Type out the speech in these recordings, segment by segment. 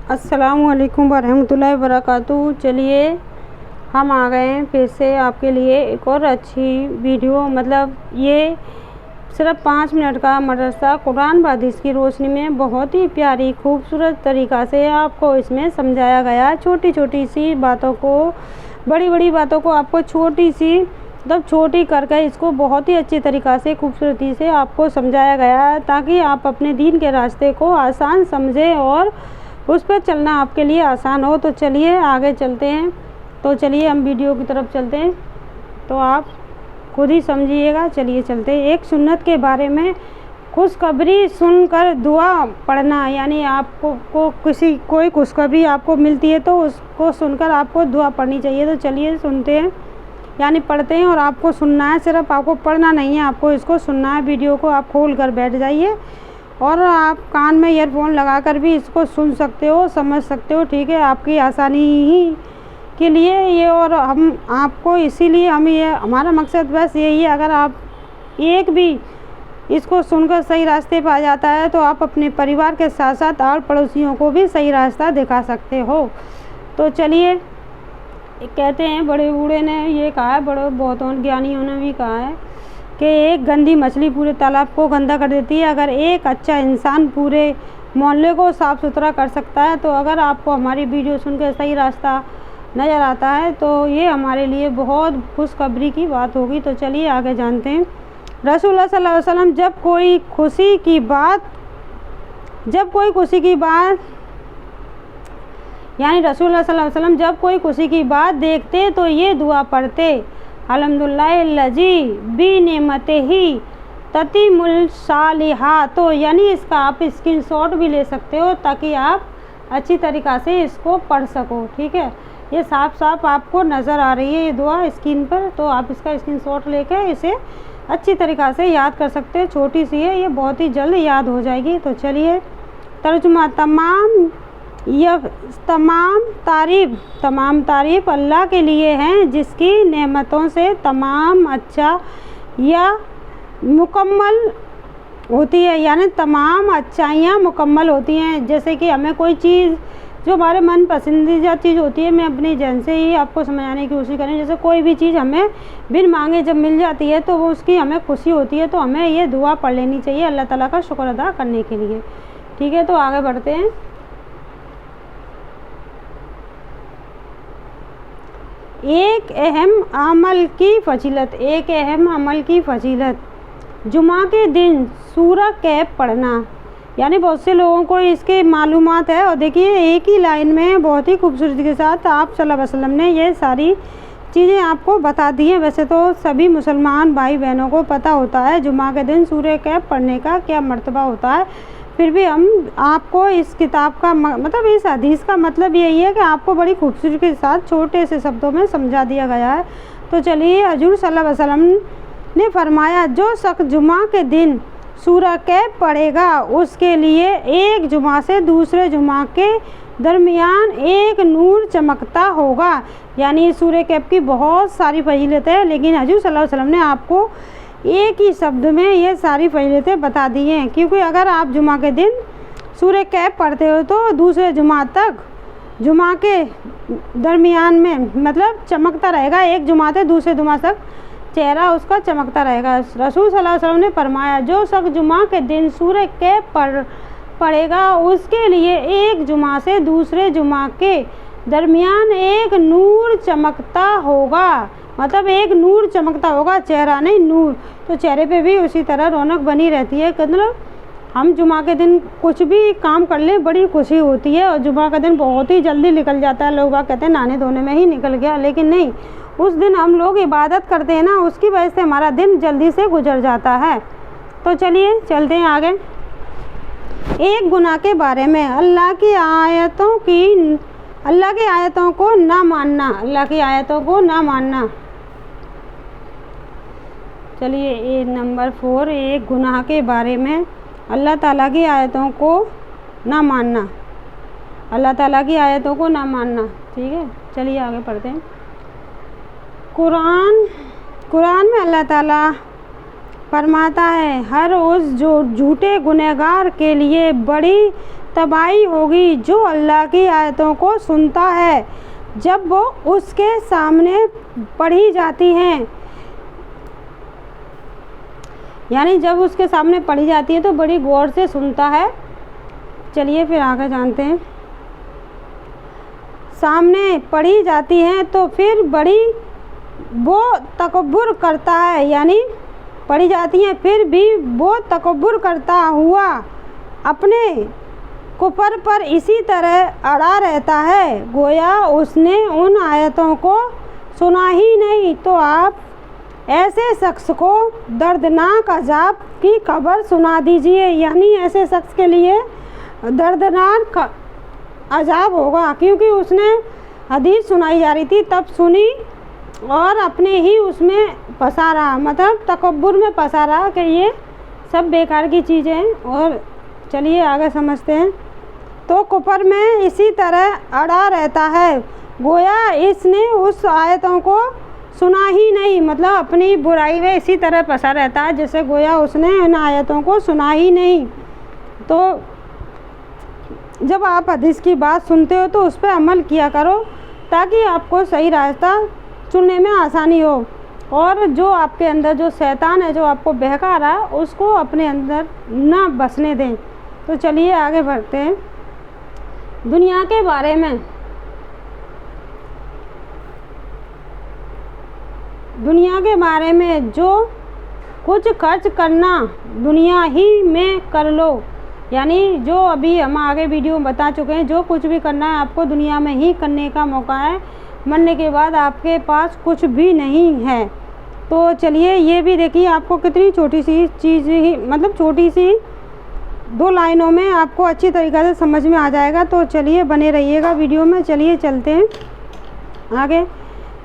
अस्सलामुअलैकुम वरहमतुल्लाहि वबरकातुहू। चलिए हम आ गए हैं फिर से आपके लिए एक और अच्छी वीडियो। मतलब ये सिर्फ 5 मिनट का मदरसा कुरान व हदीस की रोशनी में बहुत ही प्यारी खूबसूरत तरीक़ा से आपको इसमें समझाया गया। छोटी छोटी सी बातों को, बड़ी बड़ी बातों को आपको छोटी सी मतलब छोटी करके इसको बहुत ही अच्छी तरीक़ा से खूबसूरती से आपको समझाया गया है, ताकि आप अपने दीन के रास्ते को आसान समझें और उस पर चलना आपके लिए आसान हो। तो चलिए आगे चलते हैं। तो चलिए हम वीडियो की तरफ चलते हैं, तो आप खुद ही समझिएगा। चलिए चलते हैं। एक सुन्नत के बारे में खुशखबरी सुनकर दुआ पढ़ना, यानी आपको कोई खुशखबरी आपको मिलती है तो उसको सुनकर आपको दुआ पढ़नी चाहिए। तो चलिए सुनते हैं, यानी पढ़ते हैं। और आपको सुनना है, सिर्फ आपको पढ़ना नहीं है, आपको इसको सुनना है। वीडियो को आप खोल कर बैठ जाइए और आप कान में ईयरफोन लगाकर भी इसको सुन सकते हो, समझ सकते हो। ठीक है, आपकी आसानी ही के लिए ये। और हम आपको इसीलिए हमारा मकसद बस यही है, अगर आप एक भी इसको सुनकर सही रास्ते पर आ जाता है तो आप अपने परिवार के साथ साथ और पड़ोसियों को भी सही रास्ता दिखा सकते हो। तो चलिए, कहते हैं बड़े बूढ़े ने ये कहा है, बड़े बहुतों ज्ञानियों ने भी कहा है कि एक गंदी मछली पूरे तालाब को गंदा कर देती है। अगर एक अच्छा इंसान पूरे मोहल्ले को साफ़ सुथरा कर सकता है, तो अगर आपको हमारी वीडियो सुनकर सही रास्ता नज़र आता है तो ये हमारे लिए बहुत खुशखबरी की बात होगी। तो चलिए आगे जानते हैं। रसूलुल्लाह सल्लल्लाहु अलैहि वसल्लम जब कोई खुशी की बात यानी रसूलुल्लाह सल्लल्लाहु अलैहि वसल्लम जब कोई खुशी की बात देखते तो ये दुआ पढ़ते, अल्हम्दुलिल्लाहिल्लज़ी बि नेमतिही ततीमुल सालिहात। तो यानी इसका आप स्क्रीनशॉट भी ले सकते हो, ताकि आप अच्छी तरीक़ा से इसको पढ़ सको। ठीक है, ये साफ साफ आपको नज़र आ रही है ये दुआ स्क्रीन पर, तो आप इसका स्क्रीनशॉट लेकर इसे अच्छी तरीक़ा से याद कर सकते हो। छोटी सी है, ये बहुत ही जल्द याद हो जाएगी। तो चलिए तर्जुमा। तमाम तारीफ़ अल्लाह के लिए हैं, जिसकी नेमतों से तमाम अच्छा या मुकम्मल होती है, यानी तमाम अच्छाइयाँ मुकम्मल होती हैं। जैसे कि हमें कोई चीज़ जो हमारे मन पसंदीदा चीज़ होती है, मैं अपनी जन से ही आपको समझाने की कोशिश करें। जैसे कोई भी चीज़ हमें बिन मांगे जब मिल जाती है तो वो उसकी हमें खुशी होती है, तो हमें ये दुआ पढ़ लेनी चाहिए अल्लाह ताला का शुक्र अदा करने के लिए। ठीक है, तो आगे बढ़ते हैं। एक अहम अमल की फजीलत, जुमा के दिन सूरह कहफ पढ़ना। यानी बहुत से लोगों को इसके मालूमात है, और देखिए एक ही लाइन में बहुत ही खूबसूरती के साथ आप सल्लल्लाहु अलैहि वसल्लम ने ये सारी चीज़ें आपको बता दी हैं। वैसे तो सभी मुसलमान भाई बहनों को पता होता है जुमा के दिन सूरह कहफ पढ़ने का क्या मर्तबा होता है, फिर भी हम आपको इस किताब का मतलब इस हदीस का मतलब यही है कि आपको बड़ी खूबसूरती के साथ छोटे से शब्दों में समझा दिया गया है। तो चलिए, हजूर सल्लल्लाहु अलैहि वसल्लम ने फरमाया, जो शख्स जुमा के दिन सूरह कहफ पढ़ेगा उसके लिए एक जुमा से दूसरे जुमा के दरमियान एक नूर चमकता होगा। यानी सूरह कहफ की बहुत सारी फजीलत है, लेकिन हजूर सल्लल्लाहु अलैहि वसल्लम ने आपको एक ही शब्द में ये सारी फजीलतें बता दी हैं। क्योंकि अगर आप जुमा के दिन सूरह कहफ पढ़ते हो तो दूसरे जुमा तक, जुमा के दरमियान में मतलब चमकता रहेगा, एक जुमा से दूसरे जुमा तक चेहरा उसका चमकता रहेगा। रसूल सल्लल्लाहु अलैहि वसल्लम ने फरमाया, जो शख्स जुमा के दिन सूरह कहफ पढ़ेगा उसके लिए एक जुमा से दूसरे जुमा के दरमियान एक नूर चमकता होगा। मतलब एक नूर चमकता होगा, चेहरा नहीं नूर। तो चेहरे पे भी उसी तरह रौनक बनी रहती है। मतलब हम जुमा के दिन कुछ भी काम कर लें बड़ी खुशी होती है, और जुमा का दिन बहुत ही जल्दी निकल जाता है। लोग कहते हैं नहाने धोने में ही निकल गया, लेकिन नहीं, उस दिन हम लोग इबादत करते हैं ना, उसकी वजह से हमारा दिन जल्दी से गुजर जाता है। तो चलिए चलते हैं आगे। एक गुनाह के बारे में, अल्लाह की आयतों को ना मानना। चलिए ये नंबर 4, एक गुनाह के बारे में अल्लाह ताला की आयतों को ना मानना। ठीक है, चलिए आगे पढ़ते हैं। कुरान में अल्लाह ताला फरमाता है, हर उस जो झूठे गुनहगार के लिए बड़ी तबाही होगी जो अल्लाह की आयतों को सुनता है जब वो उसके सामने पढ़ी जाती हैं, यानी जब उसके सामने पढ़ी जाती है तो बड़ी गौर से सुनता है। चलिए फिर आगे जानते हैं। सामने पढ़ी जाती हैं तो फिर बड़ी वो तकब्बुर करता है, यानी पढ़ी जाती हैं फिर भी वो तकब्बुर करता हुआ अपने कुफर पर इसी तरह अड़ा रहता है गोया उसने उन आयतों को सुना ही नहीं। तो आप ऐसे शख्स को दर्दनाक अजाब की खबर सुना दीजिए, यानी ऐसे शख्स के लिए दर्दनाक अजाब होगा क्योंकि उसने हदीस सुनाई जा रही थी तब सुनी और अपने ही उसमें फंसा रहा, मतलब तकब्बुर में फंसा रहा कि ये सब बेकार की चीज़ें हैं। और चलिए आगे समझते हैं। तो कुफर में इसी तरह अड़ा रहता है गोया इसने उस आयतों को सुना ही नहीं, मतलब अपनी बुराई में इसी तरह फंसा रहता है जैसे गोया उसने इन आयतों को सुना ही नहीं। तो जब आप हदीस की बात सुनते हो तो उस पर अमल किया करो ताकि आपको सही रास्ता चुनने में आसानी हो, और जो आपके अंदर जो शैतान है जो आपको बहका रहा है उसको अपने अंदर ना बसने दें। तो चलिए आगे बढ़ते हैं। दुनिया के बारे में, दुनिया के बारे में जो कुछ खर्च करना दुनिया ही में कर लो, यानी जो अभी हम आगे वीडियो में बता चुके हैं, जो कुछ भी करना है आपको दुनिया में ही करने का मौका है, मरने के बाद आपके पास कुछ भी नहीं है। तो चलिए ये भी देखिए आपको कितनी छोटी सी चीज़ ही, मतलब छोटी सी 2 लाइनों में आपको अच्छी तरीक़े से समझ में आ जाएगा। तो चलिए बने रहिएगा वीडियो में। चलिए चलते हैं आगे।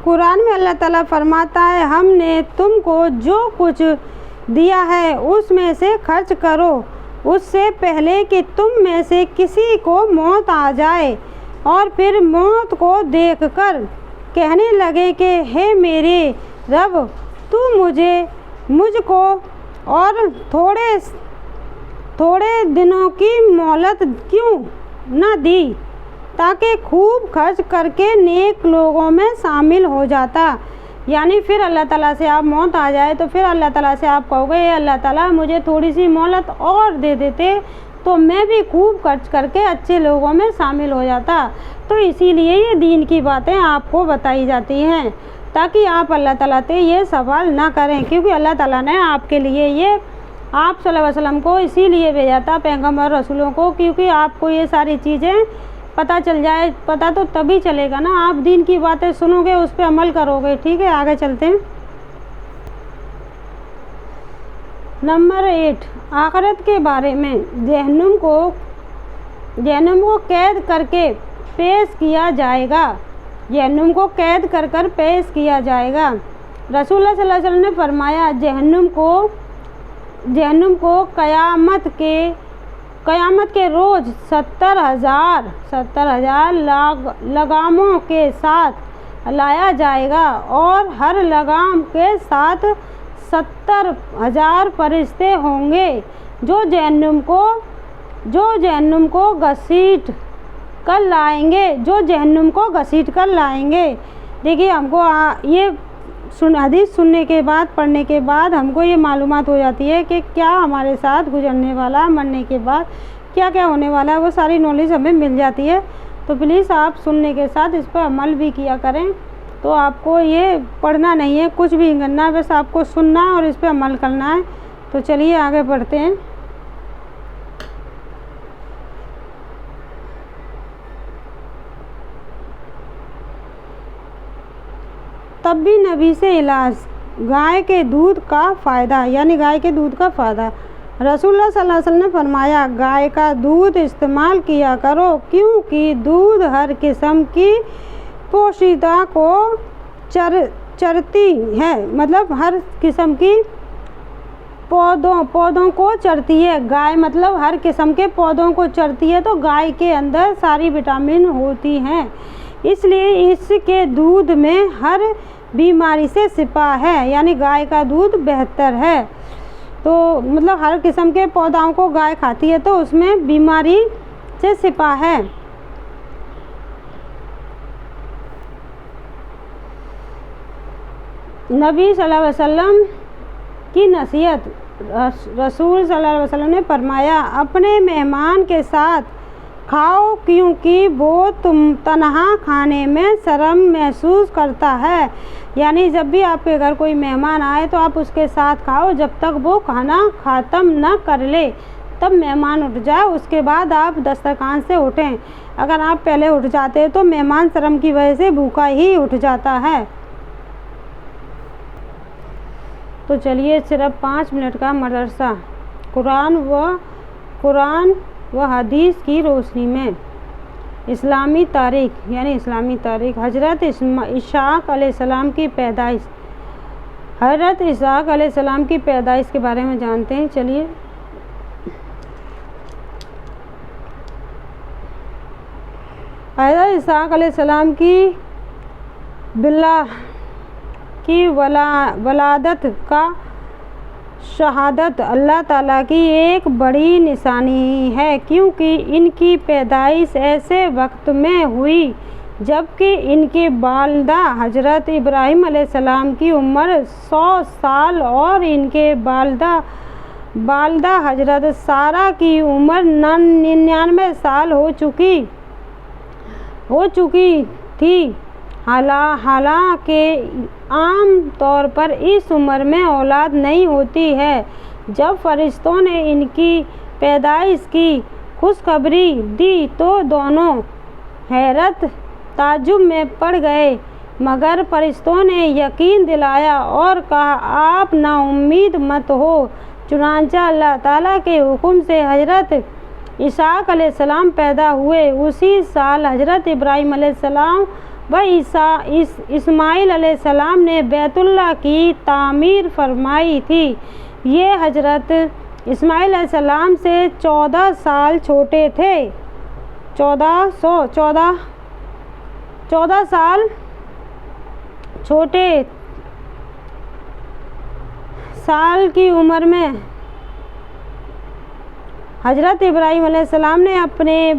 कुरान में अल्लाह ताला फरमाता है हमने तुमको जो कुछ दिया है उसमें से खर्च करो उससे पहले कि तुम में से किसी को मौत आ जाए और फिर मौत को देखकर कहने लगे कि हे मेरे रब तू मुझको और थोड़े दिनों की मोहलत क्यों न दी ताकि खूब खर्च करके नेक लोगों में शामिल हो जाता। यानी फिर अल्लाह ताला से आप मौत आ जाए तो फिर अल्लाह ताला से आप कहोगे अल्लाह ताला मुझे थोड़ी सी मोहलत और दे देते तो मैं भी खूब खर्च करके अच्छे लोगों में शामिल हो जाता। तो इसीलिए ये दीन की बातें आपको बताई जाती हैं ताकि आप अल्लाह ताला से ये सवाल ना करें, क्योंकि अल्लाह ताला ने आपके लिए ये आप सल्लल्लाहु अलैहि वसल्लम को इसीलिए भेजा था, पैगम्बर रसूलों को, क्योंकि आपको ये सारी चीज़ें पता चल जाए। पता तो तभी चलेगा ना, आप दीन की बातें सुनोगे उस पर अमल करोगे। ठीक है आगे चलते हैं। नंबर 8 आखिरत के बारे में। जहन्नुम को कैद करके पेश किया जाएगा, जहन्नुम को कैद कर पेश किया जाएगा। रसूलुल्लाह सल्लल्लाहु अलैहि वसल्लम ने फरमाया जहन्नुम को क़यामत के रोज़ 70,000 लगामों के साथ लाया जाएगा और हर लगाम के साथ 70,000 फरिश्ते होंगे जो जहन्नुम को घसीट कर लाएंगे। देखिए हमको ये हदीस सुनने के बाद पढ़ने के बाद हमको ये मालूमात हो जाती है कि क्या हमारे साथ गुजरने वाला, मरने के बाद क्या क्या होने वाला है, वो सारी नॉलेज हमें मिल जाती है। तो प्लीज़ आप सुनने के साथ इस पर अमल भी किया करें। तो आपको ये पढ़ना नहीं है, कुछ भी करना है, बस आपको सुनना है और इस पर अमल करना है। तो चलिए आगे बढ़ते हैं। तब भी नबी से इलाज, गाय के दूध का फ़ायदा, यानी गाय के दूध का फ़ायदा। रसूलुल्लाह सल्लल्लाहु अलैहि वसल्लम ने फरमाया गाय का दूध इस्तेमाल किया करो क्योंकि दूध हर किस्म की पोशीदा को चरती है, मतलब हर किस्म की पौधों को चरती है। गाय मतलब हर किस्म के पौधों को चरती है, तो गाय के अंदर सारी विटामिन होती हैं, इसलिए इसके दूध में हर बीमारी से शिफा है, यानी गाय का दूध बेहतर है। तो मतलब हर किस्म के पौधों को गाय खाती है तो उसमें बीमारी सच्चे सिपाह हैं। नबी सल्लल्लाहु अलैहि वसल्लम की नसीहत। रसूल सल्लल्लाहु अलैहि वसल्लम ने फरमाया, अपने मेहमान के साथ खाओ क्योंकि वो तुम तन्हा खाने में शर्म महसूस करता है। यानी जब भी आपके घर कोई मेहमान आए तो आप उसके साथ खाओ जब तक वो खाना ख़त्म न कर ले, तब मेहमान उठ जाए उसके बाद आप दस्तरखान से उठें। अगर आप पहले उठ जाते हैं तो मेहमान शर्म की वजह से भूखा ही उठ जाता है। तो चलिए सिर्फ 5 मिनट का मदरसा कुरान व हदीस की रोशनी में। इस्लामी तारीख़ यानी इस्लामी तारीख़। हज़रत इसहाक़ अलैहिस्सलाम की पैदाइश। हज़रत इसहाक़ अलैहिस्सलाम की पैदाइश के बारे में जानते हैं। चलिए हज़रत इसहाक़ अलैहिस्सलाम की वलादत का शहादत अल्लाह ताला की एक बड़ी निशानी है, क्योंकि इनकी पैदाइश ऐसे वक्त में हुई जबकि इनके वालिदा हज़रत इब्राहीम अलैहिस्सलाम की उम्र 100 साल और इनके वालिदा हज़रत सारा की उम्र 99 साल हो चुकी थी। हालांकि आम तौर पर इस उम्र में औलाद नहीं होती है। जब फरिश्तों ने इनकी पैदाइश की खुशखबरी दी तो दोनों हैरत ताज्जुब में पड़ गए, मगर फरिश्तों ने यकीन दिलाया और कहा, आप नाउम्मीद मत हो। चुनांचे अल्लाह ताला के हुक्म से हज़रत इसहाक़ अलैहिस्सलाम पैदा हुए। उसी साल हज़रत इब्राहीम अलैहिस्सलाम व इस्माइल अलैहिस्सलाम ने बैतुल्लाह की तामीर फरमाई थी। ये हज़रत इस्माइल अलैहिस्सलाम से 14 साल छोटे थे। 14 साल छोटे साल की उम्र में हज़रत इब्राहीम अलैहिस्सलाम ने अपने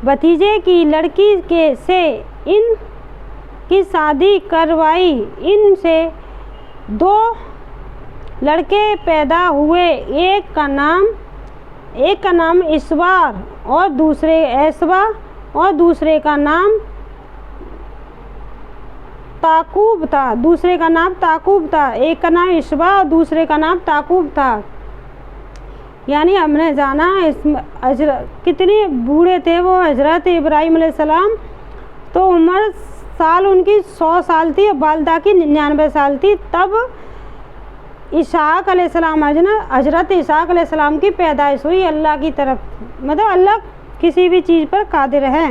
भतीजे की लड़की से इनकी शादी करवाई। इनसे 2 लड़के पैदा हुए, एक का नाम इसवार और दूसरे ऐसवा और दूसरे का नाम ताकूब था। एक का नाम इशवा और दूसरे का नाम ताकूब था। यानी हमने जाना कितने बूढ़े थे वो हज़रत इब्राहीम अलैहिस्सलाम। तो उम्र साल उनकी 100 साल थी, वालिदा की 99 साल थी। तब इसहाक़ अलैहिस्सलाम हज़रत इसहाक़ अलैहिस्सलाम की पैदाइश हुई अल्लाह की तरफ। मतलब अल्लाह किसी भी चीज़ पर कादिर है।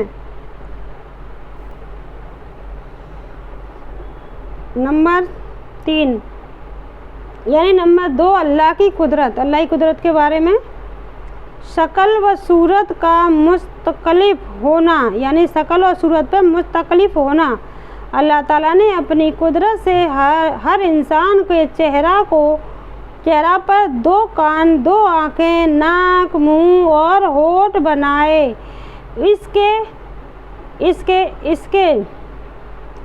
नंबर 3 यानी नंबर 2 अल्लाह की कुदरत के बारे में। शक्ल व सूरत का मुस्तकलिफ होना, यानी शक्ल और सूरत पर मुस्तकलिफ होना। अल्लाह ताला ने अपनी कुदरत से हर इंसान के चेहरा पर 2 कान, 2 आँखें, नाक, मुंह और होठ बनाए। इसके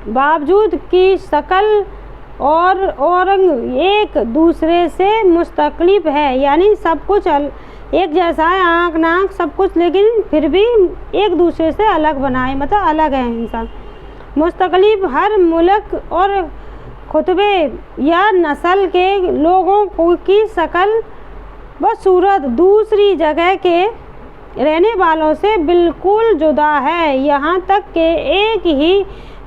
बावजूद कि शक्ल और रंग एक दूसरे से मुस्तकलिफ है, यानी सब कुछ एक जैसा है, आँख नाक सब कुछ, लेकिन फिर भी एक दूसरे से अलग बनाए, मतलब अलग है इंसान। मुस्तकलिफ हर मुल्क और खुतबे या नस्ल के लोगों की शक्ल व सूरत दूसरी जगह के रहने वालों से बिल्कुल जुदा है। यहाँ तक कि एक ही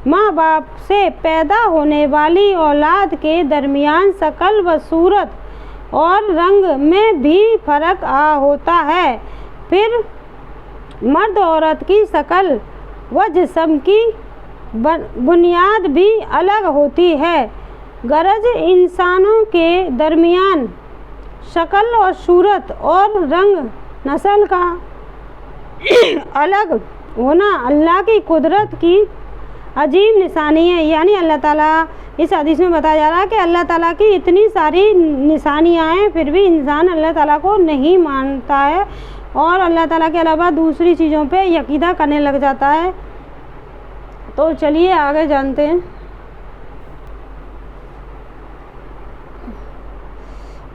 माँ बाप से पैदा होने वाली औलाद के दरमियान शक्ल व सूरत और रंग में भी फ़र्क होता है। फिर मर्द औरत की शक्ल व जिस्म की बुनियाद भी अलग होती है। गरज इंसानों के दरमियान शक्ल और सूरत और रंग नस्ल का अलग होना अल्लाह की कुदरत की अजीब निशानी है। यानी अल्लाह ताला, इस हदीस में बताया जा रहा है कि अल्लाह ताला की इतनी सारी निशानियाँ हैं, फिर भी इंसान अल्लाह ताला को नहीं मानता है और अल्लाह ताला के अलावा दूसरी चीज़ों पे यकीदा करने लग जाता है। तो चलिए आगे जानते हैं।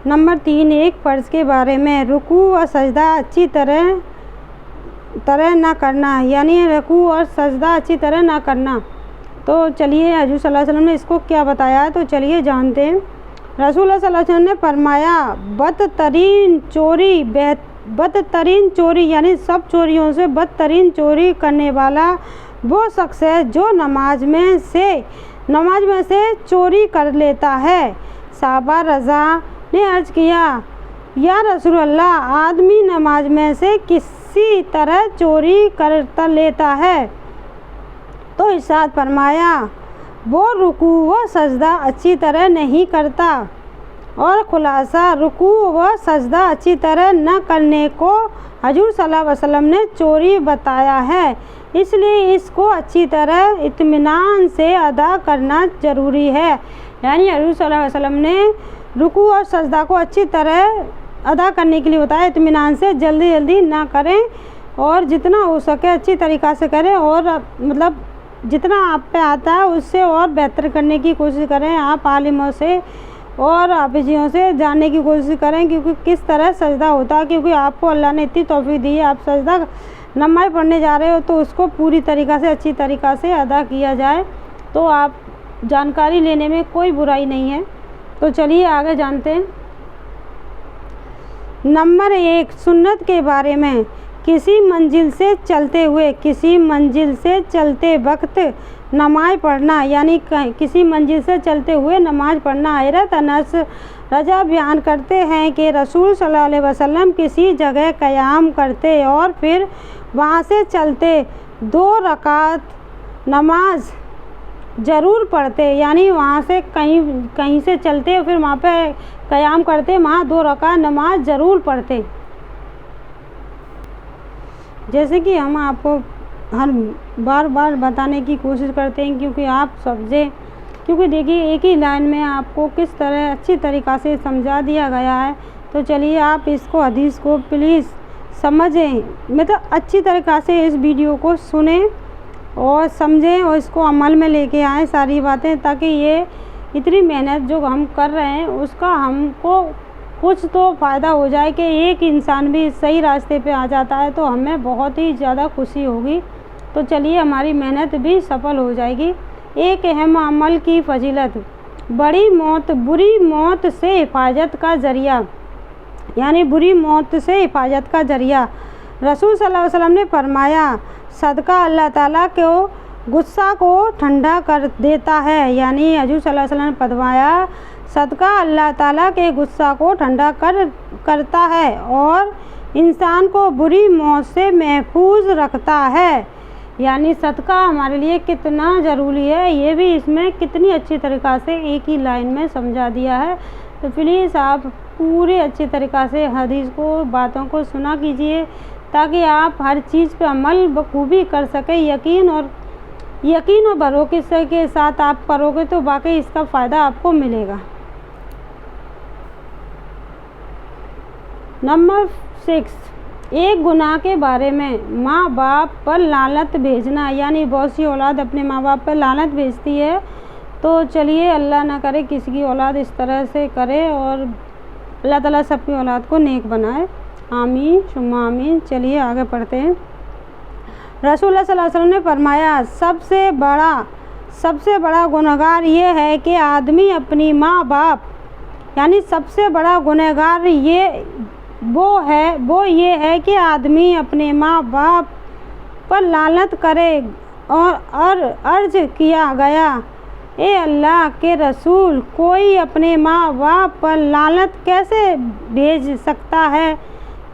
नंबर 3, एक फ़र्ज़ के बारे में। रुकू और सजदा अच्छी तरह ना करना, यानी रुकू और सजदा अच्छी तरह ना करना। तो चलिए हजूर सल्लल्लाहु अलैहि वसल्लम ने इसको क्या बताया है, तो चलिए जानते हैं। रसूल सल्लल्लाहु अलैहि वसल्लम ने फरमाया, बदतरीन चोरी यानी सब चोरियों से बदतरीन चोरी करने वाला वो शख्स है जो नमाज में से चोरी कर लेता है। साहबा रज़ा ने अर्ज़ किया, या रसूल अल्लाह, आदमी नमाज में से किसी तरह चोरी कर लेता है? तो इरशाद फरमाया, वो रुकू व सजदा अच्छी तरह नहीं करता। और खुलासा, रुकू व सजदा अच्छी तरह न करने को हजूर सल्लल्लाहु अलैहि वसल्लम ने चोरी बताया है, इसलिए इसको अच्छी तरह इत्मीनान से अदा करना ज़रूरी है। यानी हजूर सल्लल्लाहु अलैहि वसल्लम ने रुकू और सजदा को अच्छी तरह अदा करने के लिए बताया, इत्मीनान से, जल्दी ना करें और जितना हो सके अच्छी तरीक़ा से करें, और मतलब जितना आप पे आता है उससे और बेहतर करने की कोशिश करें। आप आलिमों से और हाफिज़ों से जानने की कोशिश करें क्योंकि किस तरह सजदा होता है, क्योंकि आपको अल्लाह ने इतनी तौफीक दी है, आप सजदा नमाज़ पढ़ने जा रहे हो तो उसको पूरी तरीक़ा से अच्छी तरीक़ा से अदा किया जाए, तो आप जानकारी लेने में कोई बुराई नहीं है। तो चलिए आगे जानते हैं। नंबर 1, सुन्नत के बारे में। किसी मंजिल से चलते वक्त नमाज़ पढ़ना, यानी किसी मंजिल से चलते हुए नमाज़ पढ़ना। हज़रत अनस रज़ा बयान करते हैं कि रसूल सल्लल्लाहु अलैहि वसल्लम किसी जगह क़याम करते और फिर वहाँ से चलते 2 रकात नमाज ज़रूर पढ़ते, यानी वहाँ से कहीं से चलते और फिर वहाँ पे क़याम करते, वहाँ 2 रकात नमाज ज़रूर पढ़ते। जैसे कि हम आपको हर बार बताने की कोशिश करते हैं क्योंकि आप समझें, क्योंकि देखिए एक ही लाइन में आपको किस तरह अच्छी तरीक़ा से समझा दिया गया है। तो चलिए आप इसको हदीस को प्लीज़ समझें, मतलब अच्छी तरीक़ा से इस वीडियो को सुनें और समझें और इसको अमल में लेके आएँ सारी बातें, ताकि ये इतनी मेहनत जो हम कर रहे हैं उसका हमको कुछ तो फ़ायदा हो जाए कि एक इंसान भी सही रास्ते पे आ जाता है तो हमें बहुत ही ज़्यादा खुशी होगी। तो चलिए हमारी मेहनत भी सफल हो जाएगी। एक अहम अमल की फजीलत, बुरी मौत से हिफाजत का ज़रिया, यानी बुरी मौत से हिफाजत का ज़रिया। रसूल सल्लल्लाहु अलैहि वसल्लम ने फरमाया, सदका अल्लाह ताला को गुस्सा को ठंडा कर देता है, यानी हजूर सल्लल्लाहु अलैहि वसल्लम ने फरमाया, सदका अल्लाह ताला के गुस्सा को ठंडा करता है और इंसान को बुरी मौत से महफूज रखता है। यानी सदका हमारे लिए कितना ज़रूरी है, ये भी इसमें कितनी अच्छी तरीक़ा से एक ही लाइन में समझा दिया है। तो प्लीज़ आप पूरे अच्छी तरीक़ा से हदीस को, बातों को सुना कीजिए ताकि आप हर चीज़ पे अमल बखूबी कर सकें। यकीन और भरोसे के साथ आप करोगे तो वाकई इसका फ़ायदा आपको मिलेगा। नंबर 6, एक गुनाह के बारे में। माँ बाप पर लानत भेजना, यानी बहुत सी औलाद अपने माँ बाप पर लानत भेजती है। तो चलिए अल्लाह ना करे किसी की औलाद इस तरह से करे और अल्लाह ताला सबकी औलाद को नेक बनाए, आमीन सुम्मा आमीन। चलिए आगे पढ़ते हैं। रसूलुल्लाह सल्लल्लाहु अलैहि वसल्लम ने फरमाया, सबसे बड़ा गुनहगार ये है कि आदमी अपनी माँ बाप, यानी सबसे बड़ा गुनहगार वो ये है कि आदमी अपने माँ बाप पर लानत करे। और अर्ज किया गया, ए अल्लाह के रसूल, कोई अपने माँ बाप पर लानत कैसे भेज सकता है?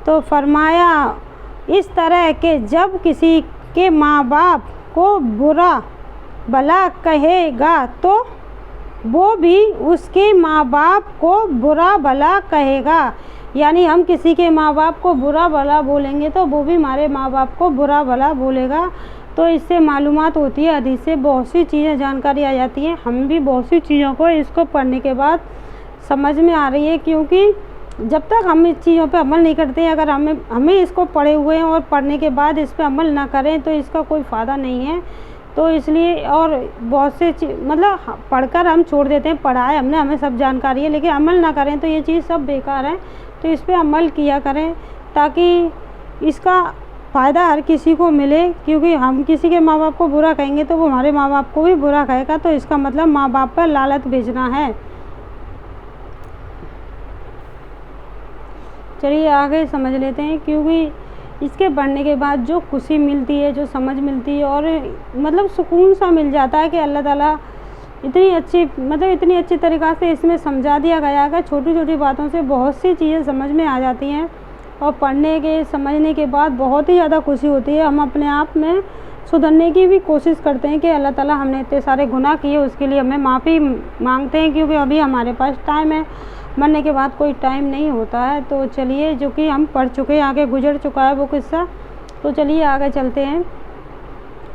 तो फरमाया, इस तरह के जब किसी के माँ बाप को बुरा भला कहेगा तो वो भी उसके माँ बाप को बुरा भला कहेगा। यानी हम किसी के माँ बाप को बुरा भला बोलेंगे तो वो भी हमारे माँ बाप को बुरा भला बोलेगा। तो इससे मालूमात होती है, हदीस से बहुत सी चीज़ें जानकारी आ जाती हैं। हम भी बहुत सी चीज़ों को इसको पढ़ने के बाद समझ में आ रही है, क्योंकि जब तक हम इस चीज़ों पे अमल नहीं करते हैं, अगर हमें इसको पढ़े हुए हैं और पढ़ने के बाद इस पे अमल ना करें तो इसका कोई फ़ायदा नहीं है। तो इसलिए और बहुत से मतलब पढ़कर हम छोड़ देते हैं, पढ़ा है हमने, हमें सब जानकारी है, लेकिन अमल ना करें तो ये चीज़ सब बेकार है। तो इस पे अमल किया करें ताकि इसका फ़ायदा हर किसी को मिले, क्योंकि हम किसी के माँ बाप को बुरा कहेंगे तो वो हमारे माँ बाप को भी बुरा कहेगा, तो इसका मतलब माँ बाप पर लालच भेजना है। चलिए आगे समझ लेते हैं, क्योंकि इसके पढ़ने के बाद जो खुशी मिलती है, जो समझ मिलती है और मतलब सुकून सा मिल जाता है कि अल्लाह ताला इतनी अच्छी तरीक़ा से इसमें समझा दिया गया है। छोटी छोटी बातों से बहुत सी चीज़ें समझ में आ जाती हैं और पढ़ने के समझने के बाद बहुत ही ज़्यादा खुशी होती है। हम अपने आप में सुधरने की भी कोशिश करते हैं कि अल्लाह ताला हमने इतने सारे गुनाह किए, उसके लिए हमें माफ़ी मांगते हैं, क्योंकि अभी हमारे पास टाइम है, मरने के बाद कोई टाइम नहीं होता है। तो चलिए, जो कि हम पढ़ चुके हैं, आगे गुजर चुका है वो किस्सा, तो चलिए आगे चलते हैं।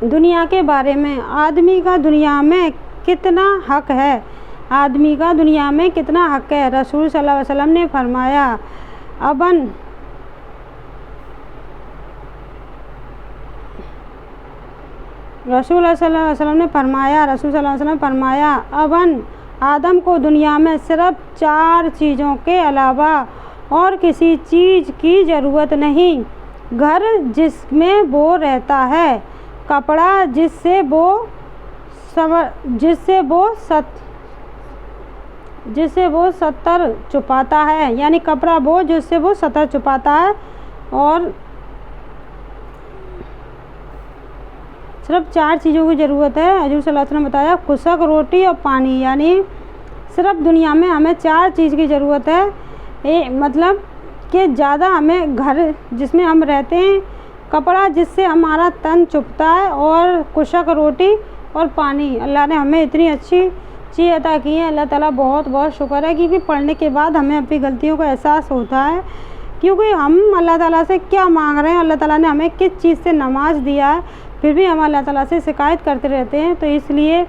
दुनिया के बारे में, आदमी का दुनिया में कितना हक है, आदमी का दुनिया में कितना हक है। रसूल सल्लल्लाहु अलैहि वसल्लम ने फरमाया, रसूल सल्लल्लाहु अलैहि वसल्लम ने फरमाया, अबन आदम को दुनिया में सिर्फ 4 चीज़ों के अलावा और किसी चीज़ की ज़रूरत नहीं। घर जिसमें वो रहता है, कपड़ा जिससे वो सतर छुपाता है, यानी कपड़ा वो जिससे वो सतर छुपाता है, और सिर्फ 4 चीज़ों की ज़रूरत है। हज़रत सल्लल्लाहु अलैहि वसल्लम ने बताया, खुशक, रोटी और पानी, यानी सिर्फ दुनिया में हमें 4 चीज़ की ज़रूरत है। मतलब कि ज़्यादा हमें घर जिसमें हम रहते हैं, कपड़ा जिससे हमारा तन छुपता है, और खुशक, रोटी और पानी। अल्लाह ने हमें इतनी अच्छी चीज़ अता की है, अल्लाह ताला बहुत बहुत शुक्र है, क्योंकि पढ़ने के बाद हमें अपनी गलतियों का एहसास होता है, क्योंकि हम अल्लाह ताला से क्या मांग रहे हैं, अल्लाह ताला ने हमें किस चीज़ से नमाज दिया है, फिर भी हम अल्लाह ताला से शिकायत करते रहते हैं। तो इसलिए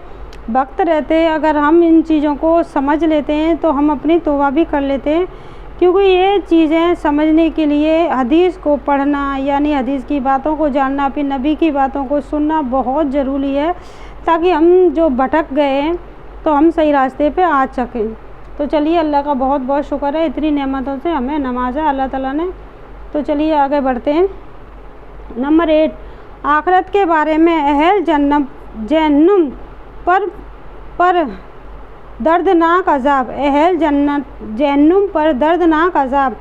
वक्त रहते अगर हम इन चीज़ों को समझ लेते हैं तो हम अपनी तौबा भी कर लेते हैं, क्योंकि ये चीज़ें समझने के लिए हदीस को पढ़ना, यानी हदीस की बातों को जानना, फिर नबी की बातों को सुनना बहुत ज़रूरी है, ताकि हम जो भटक गए हैं तो हम सही रास्ते पे आ सकें। तो चलिए, अल्लाह का बहुत बहुत शुक्र है, इतनी नेमतों से हमें नवाजा अल्लाह ताला ने। तो चलिए आगे बढ़ते हैं। नंबर 8, आखिरत के बारे में, अहल जहन्नुम पर दर्दनाक अज़ाब, अहल जहन्नुम पर दर्दनाक अज़ाब।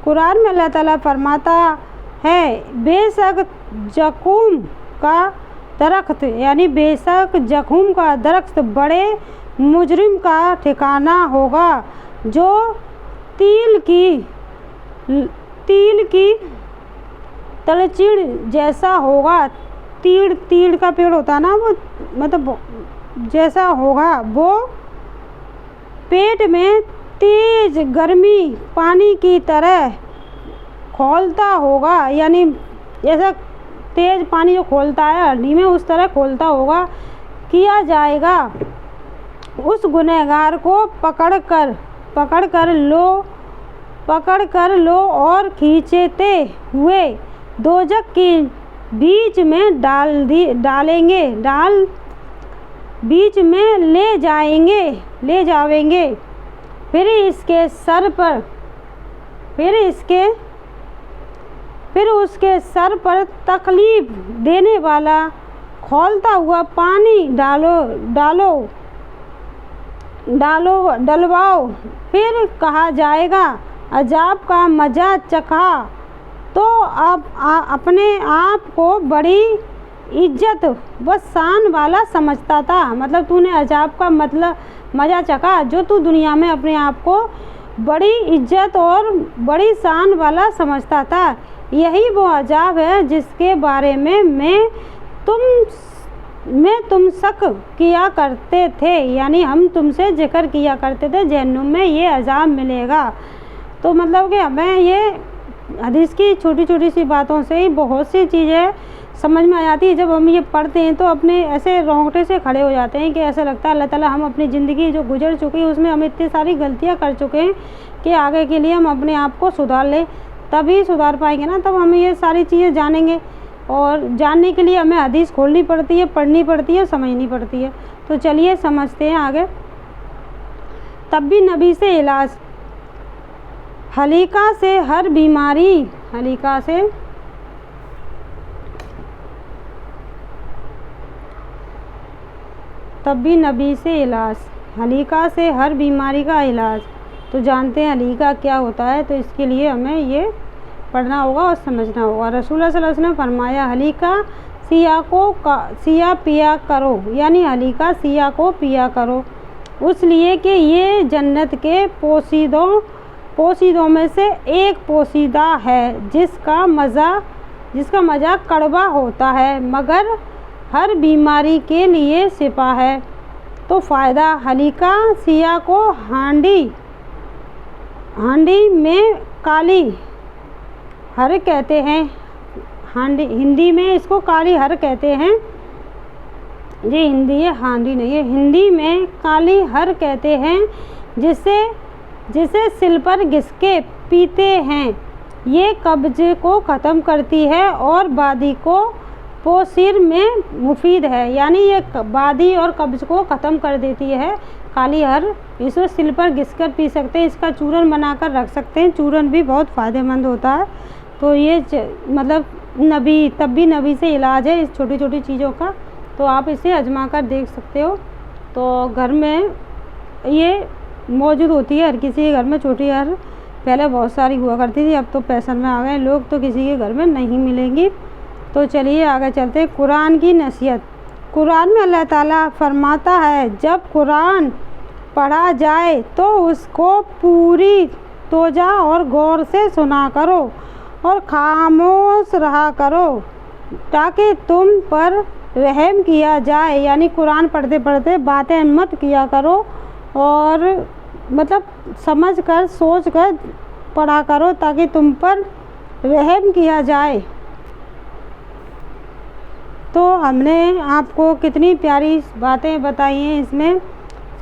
कुरान में अल्लाह ताला फरमाता है, बेशक जकूम का दरख्त, यानी बेशक जकूम का दरख्त बड़े मुजरिम का ठिकाना होगा, जो तिल की तलचीड़ जैसा होगा। तीड़ का पेड़ होता है ना, वो मतलब जैसा होगा, वो पेट में तेज गर्मी पानी की तरह खौलता होगा, यानी जैसा तेज पानी जो खोलता है हड्डी में, उस तरह खोलता होगा। किया जाएगा उस गुनहगार को पकड़ कर लो और खींचते हुए दोजख के बीच में बीच में ले जाएंगे। फिर उसके सर पर तकलीफ देने वाला खौलता हुआ पानी डलवाओ। फिर कहा जाएगा, अजाब का मज़ा चखा तो अब अपने आप को बड़ी इज्जत व शान वाला समझता था। मतलब तूने अजाब का मतलब मज़ा चखा, जो तू दुनिया में अपने आप को बड़ी इज्जत और बड़ी शान वाला समझता था। यही वो अजाब है जिसके बारे में तुम शक किया करते थे, यानी हम तुमसे जिक्र किया करते थे, जहन्नुम में ये अजाब मिलेगा। तो मतलब कि हमें ये हदीस की छोटी छोटी सी बातों से ही बहुत सी चीज़ें समझ में आ जाती है। जब हम ये पढ़ते हैं तो अपने ऐसे रोंगटे से खड़े हो जाते हैं कि ऐसा लगता है अल्लाह ताला हम अपनी ज़िंदगी जो गुजर चुकी है उसमें हम इतनी सारी गलतियाँ कर चुके हैं कि आगे के लिए हम अपने आप को सुधार लें, तभी सुधार पाएंगे ना, तब हमें ये सारी चीज़ें जानेंगे। और जानने के लिए हमें हदीस खोलनी पड़ती है, पढ़नी पड़ती है, समझनी पड़ती है। तो चलिए समझते हैं आगे। तब्बी नबी से इलाज, हलीका से हर बीमारी, हलीका से तब्बी नबी से इलाज, हलीका से हर बीमारी का इलाज। तो जानते हैं हलीका क्या होता है, तो इसके लिए हमें ये पढ़ना होगा और समझना होगा। रसूलुल्लाह सल्लल्लाहु अलैहि वसल्लम ने फरमाया हलीका सिया पिया करो, यानी हलीका सिया को पिया करो, उसलिए कि ये जन्नत के पोशीदों में से एक पोशीदा है जिसका मज़ा कड़वा होता है मगर हर बीमारी के लिए शिफा है। तो फ़ायदा, हलीका सिया को हांडी में काली हर कहते हैं, हिंदी में इसको काली हर कहते हैं। ये हिंदी है, हांडी नहीं है। हिंदी में काली हर कहते हैं जिसे सिल पर घिसके पीते हैं। ये कब्ज को ख़त्म करती है और बादी को पोसीर में मुफीद है, यानी ये बादी और कब्ज को ख़त्म कर देती है काली हर। इसे सिल पर घिसकर पी सकते हैं, इसका चूरन बनाकर रख सकते हैं, चूरन भी बहुत फ़ायदेमंद होता है। तो ये मतलब तब्बी नबी से इलाज है इस छोटी छोटी चीज़ों का, तो आप इसे आजमा कर देख सकते हो। तो घर में ये मौजूद होती है हर किसी के घर में, छोटी हर पहले बहुत सारी हुआ करती थी, अब तो फैशन में आ गए लोग, तो किसी के घर में नहीं मिलेंगी। तो चलिए आगे चलते हैं। कुरान की नसीहत, कुरान में अल्लाह ताला फरमाता है जब कुरान पढ़ा जाए तो उसको पूरी तोजा और गौर से सुना करो और खामोश रहा करो ताकि तुम पर रहम किया जाए, यानी कुरान पढ़ते पढ़ते बातें मत किया करो और मतलब समझ कर सोच कर पढ़ा करो ताकि तुम पर रहम किया जाए। तो हमने आपको कितनी प्यारी बातें बताई हैं इसमें,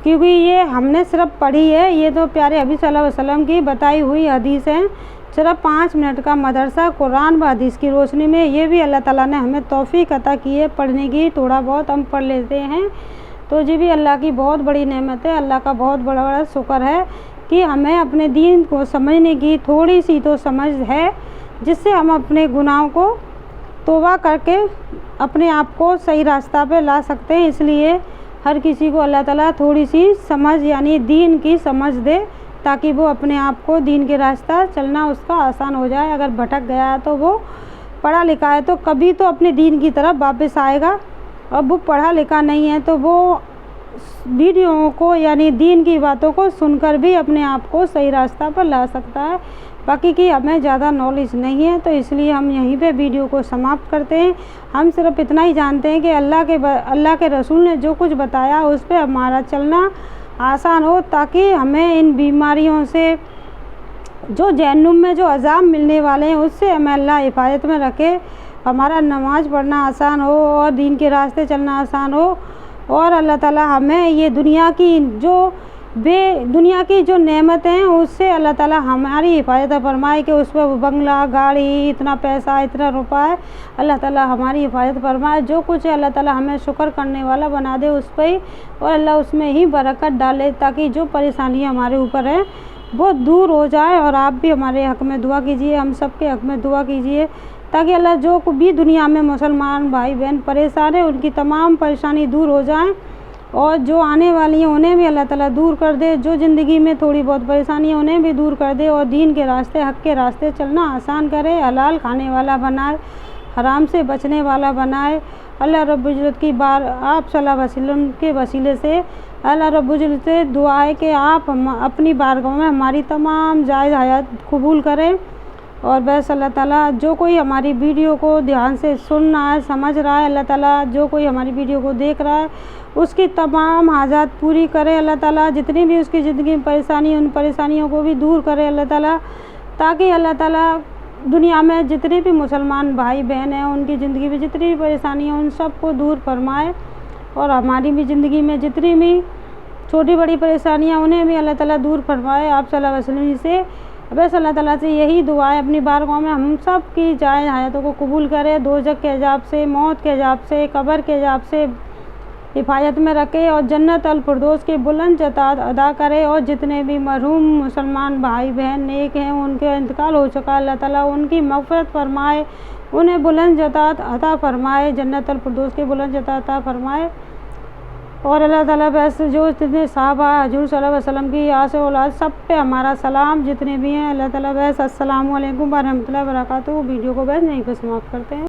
क्योंकि ये हमने सिर्फ पढ़ी है, ये तो प्यारे नबी सल्लल्लाहु अलैहि वसल्लम की बताई हुई हदीस है। सिर्फ 5 मिनट का मदरसा कुरान व हदीस की रोशनी में, ये भी अल्लाह ताला ने हमें तौफीक अता की है पढ़ने की, थोड़ा बहुत हम पढ़ लेते हैं। तो ये भी अल्लाह की बहुत बड़ी नेमत है, अल्लाह का बहुत बड़ा बड़ा शुक्र है कि हमें अपने दीन को समझने की थोड़ी सी तो समझ है, जिससे हम अपने गुनाहों को तौबा करके अपने आप को सही रास्ता पे ला सकते हैं। इसलिए हर किसी को अल्लाह ताला थोड़ी सी समझ यानी दीन की समझ दे ताकि वो अपने आप को दीन के रास्ता चलना उसका आसान हो जाए। अगर भटक गया है तो वो पढ़ा लिखा है तो कभी तो अपने दीन की तरफ वापस आएगा, और वो पढ़ा लिखा नहीं है तो वो वीडियोओं को यानी दीन की बातों को सुनकर भी अपने आप को सही रास्ता पर ला सकता है। बाकी की हमें ज़्यादा नॉलेज नहीं है, तो इसलिए हम यहीं पे वीडियो को समाप्त करते हैं। हम सिर्फ इतना ही जानते हैं कि अल्लाह के रसूल ने जो कुछ बताया उस पर हमारा चलना आसान हो, ताकि हमें इन बीमारियों से जो जहन्नुम में जो अज़ाब मिलने वाले हैं उससे हमें अल्लाह हिफाजत में रखे, हमारा नमाज पढ़ना आसान हो और दीन के रास्ते चलना आसान हो, और अल्लाह ताला हमें ये दुनिया की जो नेमत हैं उससे अल्लाह ताला हमारी हिफाजत फरमाए कि उस पर बंगला गाड़ी इतना पैसा इतना रुपया है, अल्लाह ताला हमारी हिफाजत फरमाए। जो कुछ है अल्लाह ताला हमें शुक्र करने वाला बना दे उस पर ही, और अल्लाह उसमें ही बरकत डाले ताकि जो परेशानियाँ हमारे ऊपर हैं वो दूर हो जाए। और आप भी हमारे हक़ में दुआ कीजिए, हम सब के हक़ में दुआ कीजिए ताकि अल्लाह जो भी दुनिया में मुसलमान भाई बहन परेशान है उनकी तमाम परेशानी दूर हो जाएं, और जो आने वाली हैं उन्हें भी अल्लाह ताला दूर कर दे, जो ज़िंदगी में थोड़ी बहुत परेशानी है उन्हें भी दूर कर दे, और दीन के रास्ते हक़ के रास्ते चलना आसान करे, हलाल खाने वाला बनाए, हराम से बचने वाला बनाए। अल्लाह रब्बुल इज़्ज़त की बार आप सल्लल्लाहु अलैहि वसल्लम के वसीले से अल्लाह रब्बुल इज़्ज़त से दुआ है कि आप अपनी बारगाह में हमारी तमाम जायज़ हयात कबूल करें। और बस अल्लाह ताला जो कोई हमारी वीडियो को ध्यान से सुन रहा है समझ रहा है, अल्लाह ताला जो कोई हमारी वीडियो को देख रहा है उसकी तमाम हाजात पूरी करे अल्लाह ताला, जितनी भी उसकी ज़िंदगी में परेशानी उन परेशानियों को भी दूर करे अल्लाह ताला, ताकि अल्लाह ताला दुनिया में जितने भी मुसलमान भाई बहन हैं उनकी ज़िंदगी में जितनी भी परेशानियाँ उन सबको दूर फरमाए, और हमारी भी ज़िंदगी में जितनी भी छोटी बड़ी परेशानियाँ उन्हें भी अल्लाह ताला दूर फरमाए। आप सल्लल्लाहु अलैहि वसल्लम से बस अल्लाह ताला से यही दुआ है अपनी बारगाह में हम सब की जाए हयातों को कबूल करे, दोज़ख के अज़ाब से, मौत के अज़ाब से, कब्र के अज़ाब से हिफाजत में रखे और जन्नत अल फिरदौस के बुलंद जतात अदा करे। और जितने भी मरहूम मुसलमान भाई बहन नेक हैं उनके इंतकाल हो चुका, अल्लाह ताला उनकी मग़फ़िरत फरमाए, उन्हें बुलंद जतात अता फरमाए, जन्नत अल फिरदौस के बुलंद जतात अता फरमाए। और अल्लाह ताला बस जो जितने साहबा हुज़ूर सल्लल्लाहु अलैहि वसल्लम की आस औलाद सब पे हमारा सलाम जितने भी हैं, अल्लाह ताला बस अस्सलामु अलैकुम व रहमतुल्लाहि व बरकातहू। वीडियो को बस यहीं पर समाप्त करते हैं।